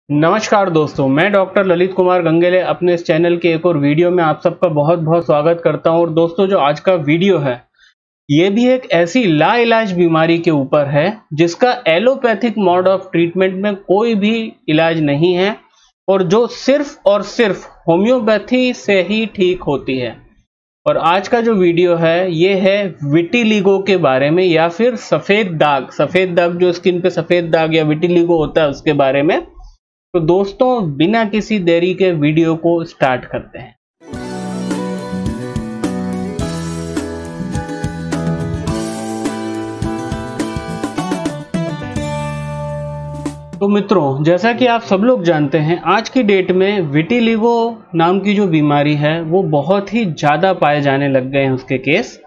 नमस्कार दोस्तों, मैं डॉक्टर ललित कुमार गंगेले अपने इस चैनल के एक और वीडियो में आप सबका बहुत बहुत स्वागत करता हूं। और दोस्तों, जो आज का वीडियो है ये भी एक ऐसी लाइलाज बीमारी के ऊपर है जिसका एलोपैथिक मोड ऑफ ट्रीटमेंट में कोई भी इलाज नहीं है और जो सिर्फ और सिर्फ होम्योपैथी से ही ठीक होती है। और आज का जो वीडियो है ये है विटिलिगो के बारे में, या फिर सफ़ेद दाग जो स्किन पे सफ़ेद दाग या विटिलिगो होता है उसके बारे में। तो दोस्तों, बिना किसी देरी के वीडियो को स्टार्ट करते हैं। तो मित्रों, जैसा कि आप सब लोग जानते हैं, आज की डेट में विटिलिगो नाम की जो बीमारी है वो बहुत ही ज़्यादा पाए जाने लग गए हैं उसके केस।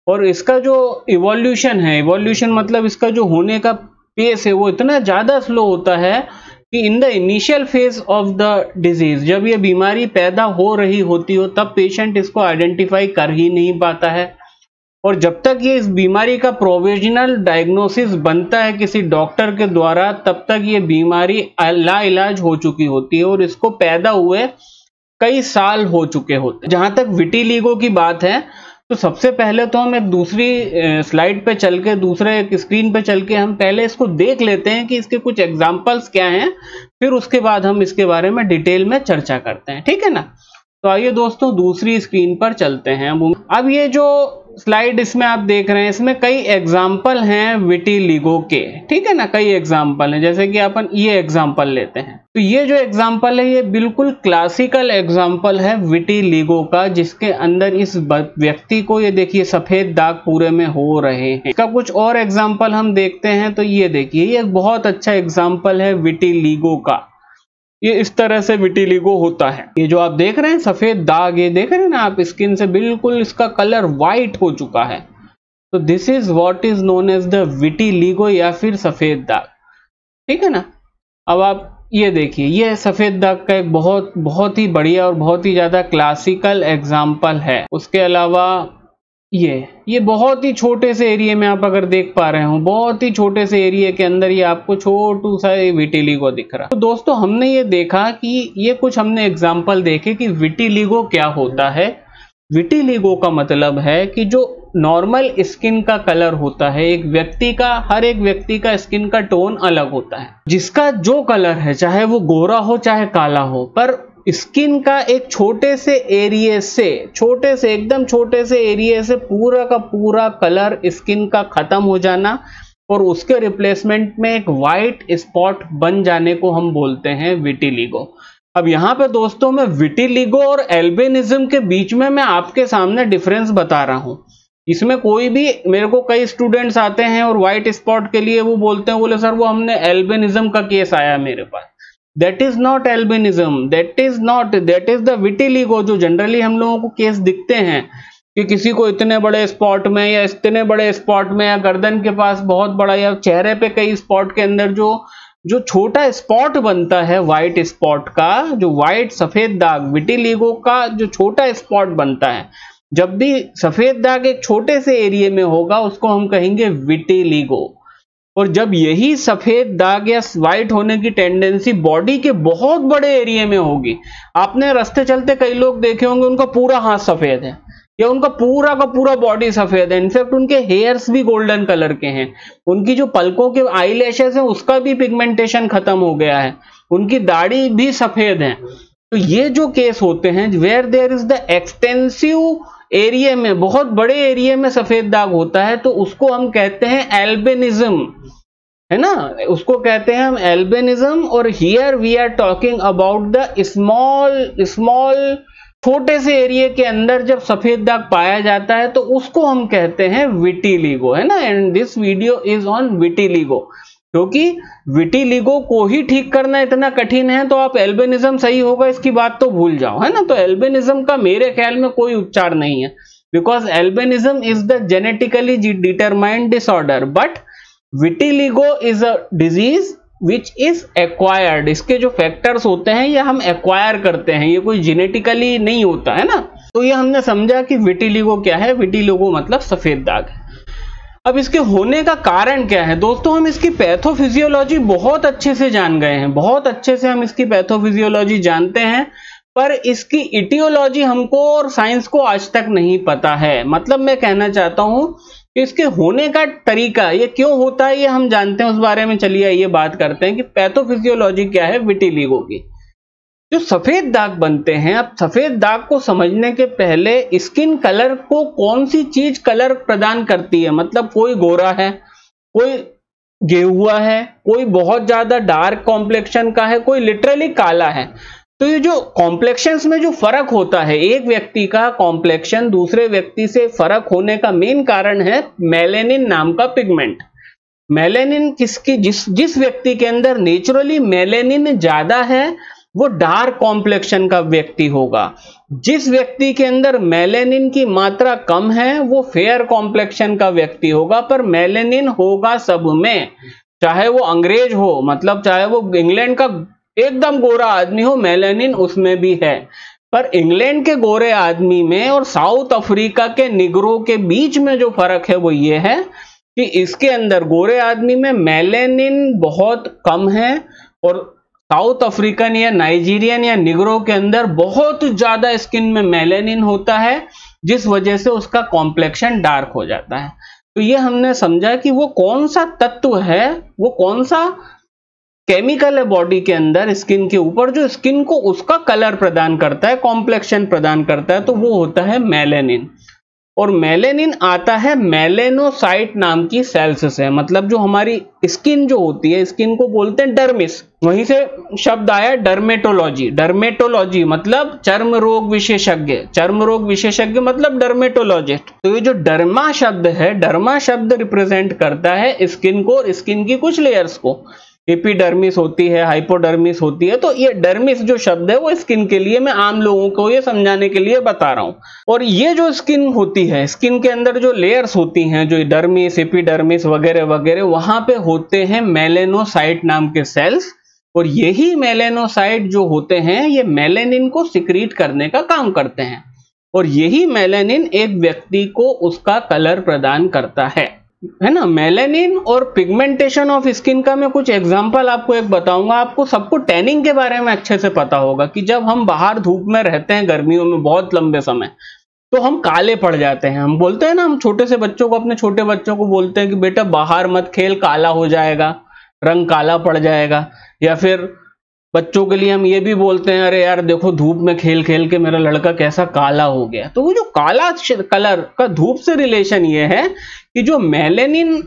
और इसका जो इवोल्यूशन मतलब इसका जो होने का पेस है वो इतना ज़्यादा स्लो होता है कि in the initial phase of the disease, जब ये बीमारी पैदा हो रही होती हो तब पेशेंट इसको आइडेंटिफाई कर ही नहीं पाता है। और जब तक ये इस बीमारी का प्रोविजनल डायग्नोसिस बनता है किसी डॉक्टर के द्वारा, तब तक ये बीमारी लाइलाज हो चुकी होती है और इसको पैदा हुए कई साल हो चुके होते हैं। जहां तक विटिलिगो की बात है तो सबसे पहले तो हम एक दूसरी स्लाइड पे चल के, दूसरे एक स्क्रीन पे चल के हम पहले इसको देख लेते हैं कि इसके कुछ एग्जांपल्स क्या हैं, फिर उसके बाद हम इसके बारे में डिटेल में चर्चा करते हैं। ठीक है ना? तो आइए दोस्तों, दूसरी स्क्रीन पर चलते हैं। अब ये जो स्लाइड इसमें आप देख रहे हैं, इसमें कई एग्जाम्पल हैं विटिलिगो के। ठीक है ना? कई एग्जाम्पल हैं, जैसे कि अपन ये एग्जाम्पल लेते हैं। तो ये जो एग्जाम्पल है ये बिल्कुल क्लासिकल एग्जाम्पल है विटिलिगो का, जिसके अंदर इस व्यक्ति को ये देखिए सफेद दाग पूरे में हो रहे हैं। इसका कुछ और एग्जाम्पल हम देखते हैं। तो ये देखिए, ये एक बहुत अच्छा एग्जाम्पल है विटिलिगो का। ये इस तरह से विटिलिगो होता है। ये जो आप देख रहे हैं सफेद दाग, ये देख रहे हैं ना आप, स्किन से बिल्कुल इसका कलर व्हाइट हो चुका है। तो this is what is known as the vitiligo, या फिर सफेद दाग। ठीक है ना? अब आप ये देखिए, ये सफेद दाग का एक बहुत ही बढ़िया और बहुत ही ज्यादा क्लासिकल एग्जाम्पल है। उसके अलावा ये बहुत ही छोटे से एरिया में आप अगर देख पा रहे हो, बहुत ही छोटे से एरिया के अंदर ये आपको छोटू सा विटिलिगो दिख रहा है। तो दोस्तों, हमने ये देखा कि ये कुछ हमने एग्जाम्पल देखे कि विटिलिगो क्या होता है। विटिलिगो का मतलब है कि जो नॉर्मल स्किन का कलर होता है, हर एक व्यक्ति का स्किन का टोन अलग होता है। जिसका जो कलर है, चाहे वो गोरा हो चाहे काला हो, पर स्किन का एक छोटे से एकदम छोटे से एरिया से पूरा का पूरा कलर स्किन का खत्म हो जाना और उसके रिप्लेसमेंट में एक वाइट स्पॉट बन जाने को हम बोलते हैं विटिलिगो। अब यहाँ पे दोस्तों, मैं विटिलिगो और एल्बिनिज्म के बीच में मैं आपके सामने डिफरेंस बता रहा हूँ। इसमें कोई भी, मेरे को कई स्टूडेंट्स आते हैं और व्हाइट स्पॉट के लिए वो बोलते हैं, बोले सर वो हमने एल्बिनिज्म का केस आया मेरे पास। That is not albinism, that is the vitiligo. जो जनरली हम लोगों को केस दिखते हैं कि किसी को इतने बड़े स्पॉट में या इतने बड़े स्पॉट में, या गर्दन के पास बहुत बड़ा, या चेहरे पे कई स्पॉट के अंदर जो छोटा स्पॉट बनता है व्हाइट स्पॉट का, जो व्हाइट सफेद दाग, विटिलिगो का जो छोटा स्पॉट बनता है, जब भी सफेद दाग एक छोटे से एरिया में होगा उसको हम कहेंगे विटिलिगो। और जब यही सफेद दाग या व्हाइट होने की टेंडेंसी बॉडी के बहुत बड़े एरिया में होगी, आपने रास्ते चलते कई लोग देखे होंगे उनका पूरा हाथ सफेद है या उनका पूरा का पूरा बॉडी सफेद है, इनफैक्ट उनके हेयर्स भी गोल्डन कलर के हैं, उनकी जो पलकों के आई लैशेस है उसका भी पिगमेंटेशन खत्म हो गया है, उनकी दाढ़ी भी सफेद है। तो ये जो केस होते हैं where there is the extensive area में, बहुत बड़े एरिया में सफेद दाग होता है, तो उसको हम कहते हैं एल्बिनिज्म, है ना? उसको कहते हैं हम एल्बिनिज्म। और here we are talking about the small छोटे से एरिया के अंदर जब सफेद दाग पाया जाता है तो उसको हम कहते हैं विटिलिगो, है ना? And this video is on vitiligo, क्योंकि विटिलिगो को ही ठीक करना इतना कठिन है तो आप एल्बिनिज्म सही होगा इसकी बात तो भूल जाओ, है ना? तो एल्बिनिज्म का मेरे ख्याल में कोई उपचार नहीं है, because albinism is the genetically determined disorder, but vitiligo is a disease which is acquired. इसके जो फैक्टर्स होते हैं ये हम एक्वायर करते हैं, ये कोई जेनेटिकली नहीं होता, है ना? तो ये हमने समझा कि विटिलिगो क्या है। विटिलिगो मतलब सफेद दाग है। अब इसके होने का कारण क्या है दोस्तों, हम इसकी पैथोफिजियोलॉजी बहुत अच्छे से जान गए हैं, बहुत अच्छे से हम इसकी पैथोफिजियोलॉजी जानते हैं, पर इसकी इटियोलॉजी हमको और साइंस को आज तक नहीं पता है। मतलब मैं कहना चाहता हूं कि इसके होने का तरीका, ये क्यों होता है ये हम जानते हैं, उस बारे में चलिए ये बात करते हैं कि पैथोफिजियोलॉजी क्या है विटिलिगो की। जो सफेद दाग बनते हैं, अब सफेद दाग को समझने के पहले स्किन कलर को कौन सी चीज कलर प्रदान करती है, मतलब कोई गोरा है, कोई गेहुआ है, कोई बहुत ज्यादा डार्क कॉम्प्लेक्शन का है, कोई लिटरली काला है। तो ये जो कॉम्प्लेक्शंस में जो फर्क होता है, एक व्यक्ति का कॉम्प्लेक्शन दूसरे व्यक्ति से फर्क होने का मेन कारण है मेलेनिन नाम का पिगमेंट। मेलेनिन किसकी, जिस व्यक्ति के अंदर नेचुरली मेलेनिन ज्यादा है वो डार्क कॉम्प्लेक्शन का व्यक्ति होगा। जिस व्यक्ति के अंदर मेलेनिन की मात्रा कम है वो फेयर कॉम्प्लेक्शन का व्यक्ति होगा। पर मेलेनिन होगा सब में, चाहे वो अंग्रेज हो, मतलब चाहे वो इंग्लैंड का एकदम गोरा आदमी हो, मेलेनिन उसमें भी है। पर इंग्लैंड के गोरे आदमी में और साउथ अफ्रीका के निग्रो के बीच में जो फर्क है वो ये है कि इसके अंदर गोरे आदमी में मेलेनिन बहुत कम है और साउथ अफ्रीकन या नाइजीरियन या निग्रो के अंदर बहुत ज्यादा स्किन में मेलेनिन होता है, जिस वजह से उसका कॉम्प्लेक्शन डार्क हो जाता है। तो ये हमने समझा कि वो कौन सा तत्व है, वो कौन सा केमिकल है बॉडी के अंदर स्किन के ऊपर जो स्किन को उसका कलर प्रदान करता है, कॉम्प्लेक्शन प्रदान करता है, तो वो होता है मेलेनिन। और मेलेनिन आता है मेलेनोसाइट नाम की सेल्स से, मतलब जो हमारी स्किन जो होती है, स्किन को बोलते हैं डर्मिस, वहीं से शब्द आया डर्मेटोलॉजी। डर्मेटोलॉजी मतलब चर्म रोग विशेषज्ञ, चर्म रोग विशेषज्ञ मतलब डर्मेटोलॉजिस्ट। तो ये जो डर्मा शब्द है, डर्मा शब्द रिप्रेजेंट करता है स्किन को और स्किन की कुछ लेयर्स को। एपिडर्मिस होती है, हाइपोडर्मिस होती है, तो ये डर्मिस जो शब्द है वो स्किन के लिए, मैं आम लोगों को ये समझाने के लिए बता रहा हूं। और ये जो स्किन होती है, स्किन के अंदर जो लेयर्स होती हैं, जो डर्मिस, एपिडर्मिस वगैरह वगैरह, वहां पे होते हैं मेलेनोसाइट नाम के सेल्स। और यही मेलेनोसाइट जो होते हैं ये मेलेनिन को सिक्रीट करने का काम करते हैं, और यही मेलेनिन एक व्यक्ति को उसका कलर प्रदान करता है ना। मेलेनिन और पिगमेंटेशन ऑफ स्किन का मैं कुछ एग्जांपल आपको एक बताऊंगा। आपको सबको टैनिंग के बारे में अच्छे से पता होगा कि जब हम बाहर धूप में रहते हैं गर्मियों में बहुत लंबे समय, तो हम काले पड़ जाते हैं। हम बोलते हैं ना, हम छोटे से बच्चों को, अपने छोटे बच्चों को बोलते हैं कि बेटा बाहर मत खेल, काला हो जाएगा, रंग काला पड़ जाएगा। या फिर बच्चों के लिए हम ये भी बोलते हैं, अरे यार देखो धूप में खेल खेल के मेरा लड़का कैसा काला हो गया। तो वो जो काला कलर का धूप से रिलेशन ये है कि जो मेलेनिन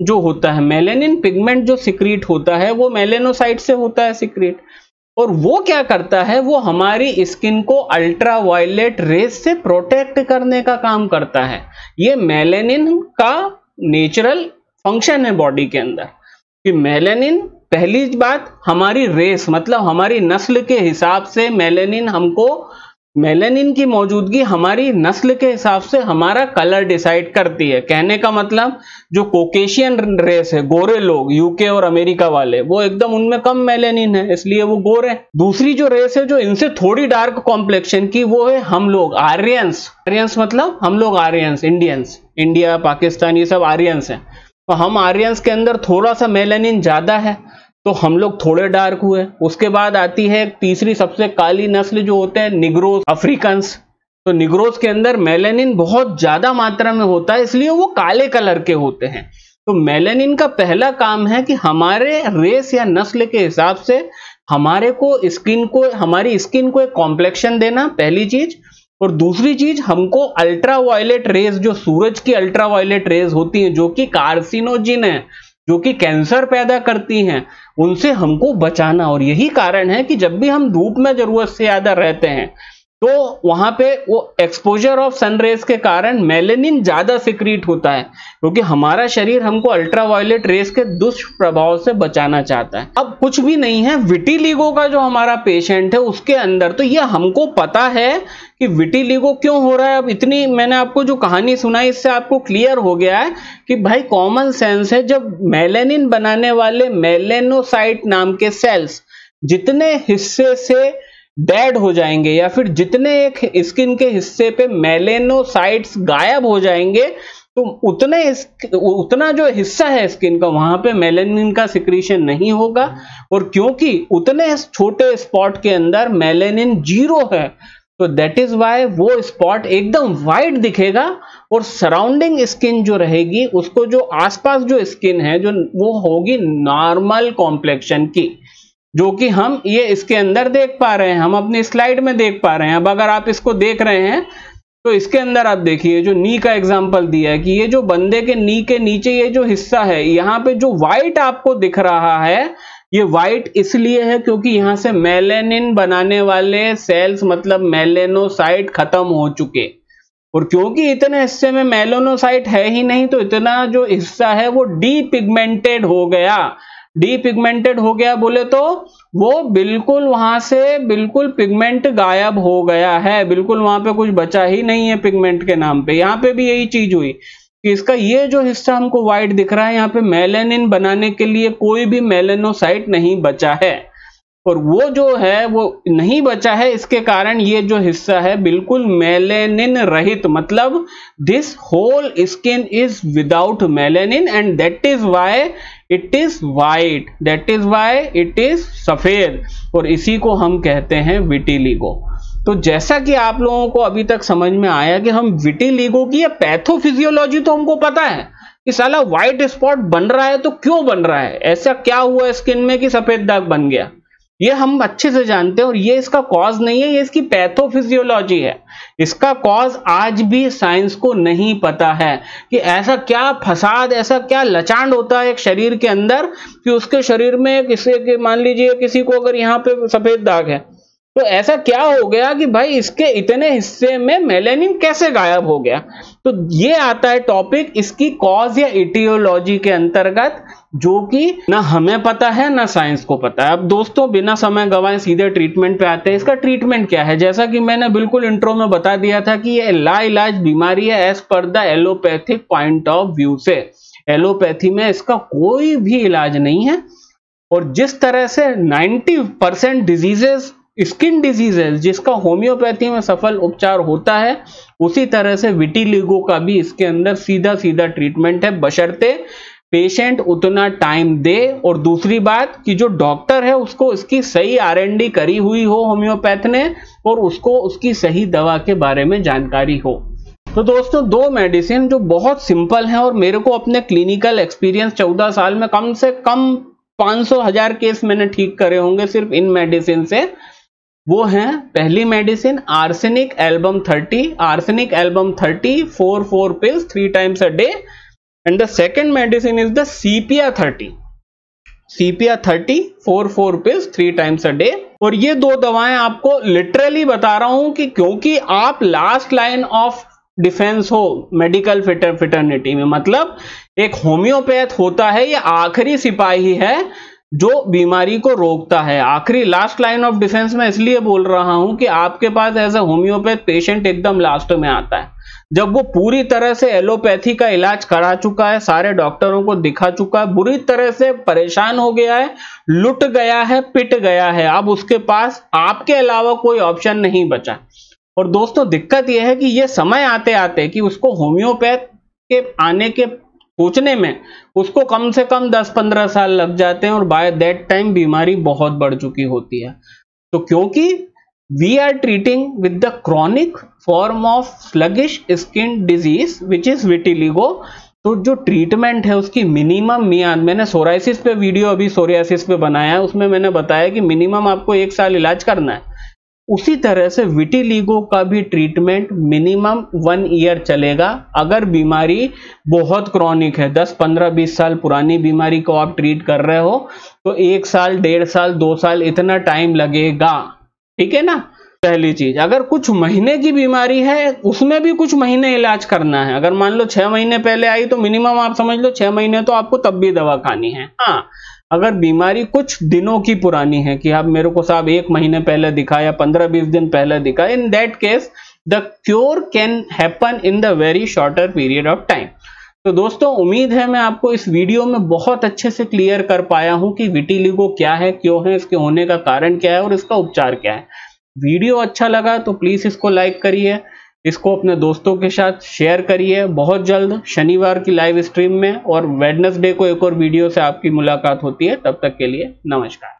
जो होता है, मेलेनिन पिगमेंट जो सिक्रीट होता है वो मेलेनोसाइट से होता है सिक्रीट। और वो क्या करता है, वो हमारी स्किन को अल्ट्रावायलेट रेज से प्रोटेक्ट करने का काम करता है। ये मेलेनिन का नेचुरल फंक्शन है बॉडी के अंदर कि मेलेनिन, पहली बात हमारी रेस मतलब हमारी नस्ल के हिसाब से मेलेनिन हमको, मेलेनिन की मौजूदगी हमारी नस्ल के हिसाब से हमारा कलर डिसाइड करती है। कहने का मतलब जो कोकेशियन रेस है, गोरे लोग, यूके और अमेरिका वाले, वो एकदम उनमें कम मेलेनिन है इसलिए वो गोरे। दूसरी जो रेस है जो इनसे थोड़ी डार्क कॉम्प्लेक्शन की, वो है हम लोग आर्यंस। आर्यंस मतलब हम लोग आर्यंस, इंडियंस, इंडिया पाकिस्तान ये सब आर्यंस हैं। तो हम आर्यंस के अंदर थोड़ा सा मेलेनिन ज्यादा है तो हम लोग थोड़े डार्क हुए। उसके बाद आती है तीसरी सबसे काली नस्ल जो होते हैं निग्रोस, अफ्रीकन्स। तो निग्रोस के अंदर मेलेनिन बहुत ज्यादा मात्रा में होता है इसलिए वो काले कलर के होते हैं। तो मेलेनिन का पहला काम है कि हमारे रेस या नस्ल के हिसाब से हमारे को स्किन को, हमारी स्किन को एक कॉम्प्लेक्शन देना, पहली चीज। और दूसरी चीज हमको अल्ट्रावायलेट रेज, जो सूरज की अल्ट्रावायलेट रेज होती हैं जो कि कार्सिनोजिन है, जो कि कैंसर पैदा करती हैं, उनसे हमको बचाना। और यही कारण है कि जब भी हम धूप में जरूरत से ज्यादा रहते हैं तो वहां पे वो एक्सपोजर ऑफ सनरेज के कारण मेलेनिन ज्यादा सिक्रीट होता है, क्योंकि हमारा शरीर हमको अल्ट्रावायलेट रेज के दुष्प्रभाव से बचाना चाहता है। अब कुछ भी नहीं है, विटिलिगो का जो हमारा पेशेंट है उसके अंदर, तो ये हमको पता है कि विटिलिगो क्यों हो रहा है। अब इतनी मैंने आपको जो कहानी सुनाई इससे आपको क्लियर हो गया है कि भाई कॉमन सेंस है, जब मेलेनिन बनाने वाले मेलेनोसाइट नाम के सेल्स जितने हिस्से से डेड हो जाएंगे या फिर जितने एक स्किन के हिस्से पे मेलेनोसाइट्स गायब हो जाएंगे, तो उतना जो हिस्सा है स्किन का वहां पे मेलेनिन का सिक्रीशन नहीं होगा, और क्योंकि उतने छोटे स्पॉट के अंदर मेलेनिन 0 है, तो दैट इज वाई वो स्पॉट एकदम वाइट दिखेगा, और सराउंडिंग स्किन जो रहेगी उसको, जो आसपास जो स्किन है जो वो होगी नॉर्मल कॉम्प्लेक्शन की, जो कि हम ये इसके अंदर देख पा रहे हैं, हम अपनी स्लाइड में देख पा रहे हैं। अब अगर आप इसको देख रहे हैं तो इसके अंदर आप देखिए जो नी का एग्जांपल दिया है कि ये जो बंदे के नी के नीचे ये जो हिस्सा है, यहाँ पे जो व्हाइट आपको दिख रहा है, ये व्हाइट इसलिए है क्योंकि यहां से मेलेनिन बनाने वाले सेल्स मतलब मेलेनोसाइट खत्म हो चुके, और क्योंकि इतने हिस्से में मेलेनोसाइट है ही नहीं, तो इतना जो हिस्सा है वो डीपिगमेंटेड हो गया। डीपिगमेंटेड हो गया बोले तो वो बिल्कुल वहां से बिल्कुल पिगमेंट गायब हो गया है, बिल्कुल वहां पे कुछ बचा ही नहीं है पिगमेंट के नाम पे। यहाँ पे भी यही चीज हुई कि इसका ये जो हिस्सा हमको व्हाइट दिख रहा है, यहाँ पे मेलेनिन बनाने के लिए कोई भी मेलेनोसाइट नहीं बचा है, और वो जो है वो नहीं बचा है, इसके कारण ये जो हिस्सा है बिल्कुल मेलेनिन रहित, मतलब this whole skin is without melanin and that is why it is white, that is why it is सफेद, और इसी को हम कहते हैं विटिलिगो। तो जैसा कि आप लोगों को अभी तक समझ में आया कि हम विटिलिगो की ये पैथोफिजियोलॉजी तो हमको पता है कि साला व्हाइट स्पॉट बन रहा है तो क्यों बन रहा है, ऐसा क्या हुआ स्किन में कि सफेद दाग बन गया, ये हम अच्छे से जानते हैं, और ये इसका कॉज नहीं है, ये इसकी पैथोफिजियोलॉजी है। इसका कॉज आज भी साइंस को नहीं पता है कि ऐसा क्या फसाद, ऐसा क्या लचांड होता है एक शरीर के अंदर कि उसके शरीर में किसी, मान लीजिए किसी को अगर यहाँ पे सफेद दाग है, तो ऐसा क्या हो गया कि भाई इसके इतने हिस्से में मेलेनिन कैसे गायब हो गया। तो ये आता है टॉपिक इसकी कॉज या इटियोलॉजी के अंतर्गत, जो कि ना हमें पता है ना साइंस को पता है। अब दोस्तों बिना समय गवाए सीधे ट्रीटमेंट पे आते हैं। इसका ट्रीटमेंट क्या है, जैसा कि मैंने बिल्कुल इंट्रो में बता दिया था कि ये लाइलाज बीमारी है as per the allopathic point of view से। एलोपैथी में इसका कोई भी इलाज नहीं है, और जिस तरह से 90% डिजीजेस स्किन डिजीजेस जिसका होम्योपैथी में सफल उपचार होता है, उसी तरह से विटिलिगो का भी इसके अंदर सीधा सीधा ट्रीटमेंट है, बशर्ते पेशेंट उतना टाइम दे, और दूसरी बात कि जो डॉक्टर है उसको इसकी सही R&D करी हुई हो होम्योपैथ ने, और उसको उसकी सही दवा के बारे में जानकारी हो। तो दोस्तों दो मेडिसिन जो बहुत सिंपल हैं और मेरे को अपने क्लिनिकल एक्सपीरियंस 14 साल में कम से कम 500,000 केस मैंने ठीक करे होंगे सिर्फ इन मेडिसिन से, वो हैं, पहली medicine arsenic album 30, arsenic album 30 4 pills 3 times a day, and the second medicine is the sepia 30, sepia 30 4 pills 3 times a day। और ये दो दवाएं आपको लिटरली बता रहा हूं कि क्योंकि आप लास्ट लाइन ऑफ डिफेंस हो मेडिकल फिटर्निटी में, मतलब एक होम्योपैथ होता है, ये आखिरी सिपाही है जो बीमारी को रोकता है, आखिरी लास्ट लाइन ऑफ डिफेंस में इसलिए बोल रहा हूं कि आपके पास एज ए होम्योपैथ पेशेंट एकदम लास्ट में आता है, जब वो पूरी तरह से एलोपैथी का इलाज करा चुका है, सारे डॉक्टरों को दिखा चुका है, बुरी तरह से परेशान हो गया है, लुट गया है, पिट गया है, अब उसके पास आपके अलावा कोई ऑप्शन नहीं बचा। और दोस्तों दिक्कत यह है कि ये समय आते आते कि उसको होम्योपैथ के आने के सोचने में उसको कम से कम 10-15 साल लग जाते हैं, और बाय दैट टाइम बीमारी बहुत बढ़ चुकी होती है। तो क्योंकि we are treating with the chronic form of sluggish skin disease which is vitiligo, तो जो ट्रीटमेंट है उसकी मिनिमम मियाद, मैंने सोराइसिस पे वीडियो अभी सोरियासिस पे बनाया है, उसमें मैंने बताया कि मिनिमम आपको 1 साल इलाज करना है, उसी तरह से विटिलिगो का भी ट्रीटमेंट मिनिमम 1 ईयर चलेगा। अगर बीमारी बहुत क्रॉनिक है, 10, 15, 20 साल पुरानी बीमारी को आप ट्रीट कर रहे हो, तो 1 साल, 1.5 साल, 2 साल इतना टाइम लगेगा, ठीक है ना। पहली चीज, अगर कुछ महीने की बीमारी है उसमें भी कुछ महीने इलाज करना है। अगर मान लो 6 महीने पहले आई तो मिनिमम आप समझ लो 6 महीने तो आपको तब भी दवा खानी है। हाँ, अगर बीमारी कुछ दिनों की पुरानी है कि आप मेरे को साहब 1 महीने पहले दिखा या 15-20 दिन पहले दिखा, in that case the cure can happen in the very shorter period of time. तो दोस्तों उम्मीद है मैं आपको इस वीडियो में बहुत अच्छे से क्लियर कर पाया हूं कि विटिलिगो क्या है, क्यों है, इसके होने का कारण क्या है और इसका उपचार क्या है। वीडियो अच्छा लगा तो प्लीज इसको लाइक करिए, इसको अपने दोस्तों के साथ शेयर करिए। बहुत जल्द शनिवार की लाइव स्ट्रीम में और वेडनेसडे को एक और वीडियो से आपकी मुलाकात होती है। तब तक के लिए नमस्कार।